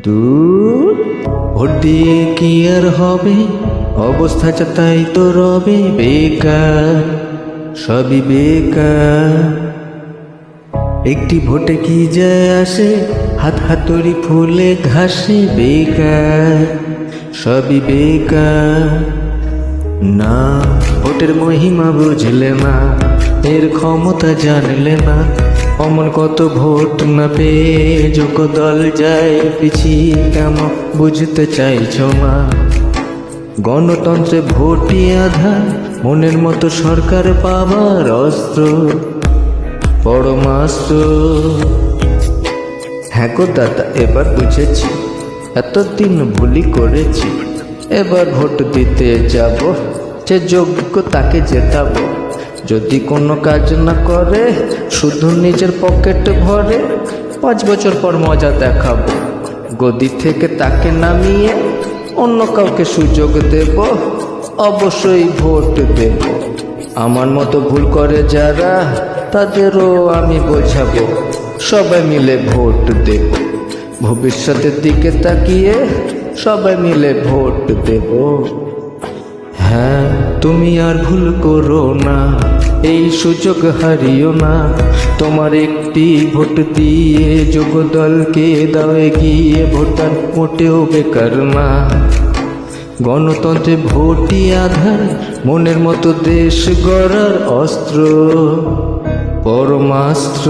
দূর ভোট দিয়ে কি আর হবে, অবস্থা যা তাই তো রবে, বেকার সবই বেকার। একটি ভোটে কি যায় আসে, হাত হাতুড়ি ফুলে ঘাসে, বেকার সবই বেকার। না ভোটের মহিমা বুঝলে না, এর ক্ষমতা জানলে না, অমন কত ভোট না পেয়ে যোগ্য দল যায় পিছিয়ে, কেমন বুঝতে চাইছ না? গণতন্ত্রে ভোটই আধার, মনের মতো সরকার পাবার অস্ত্র পরমাস্ত্র। হ্যাঁ গো দাদা, এবার বুঝেছি, এতদিন ভুলই করেছি। এবার ভোট দিতে যাব, যে যোগ্য তাকে জেতাবো। যদি কোনো কাজ না করে, শুধু নিজের পকেট ভরে, 5 বছর পর মজা দেখাবো। গদি থেকে তাকে নামিয়ে অন্য কাউকে সুযোগ দেব, অবশ্যই ভোট দেব। আমার মতো ভুল করে যারা, তাদেরও আমি বোঝাবো, সবাই মিলে ভোট দেব। ভবিষ্যতের দিকে তাকিয়ে সবাই মিলে ভোট দেব। হ্যাঁ তুমি আর ভুল করো না, এই সুযোগ হারিও না। তোমার একটি ভোট দিয়ে যোগ্য দলকে দাও এগিয়ে, ভোটার মোটেও বেকার না। গণতন্ত্রে ভোটই আধার, মনের মতো দেশ গড়ার অস্ত্র পরমাস্ত্র।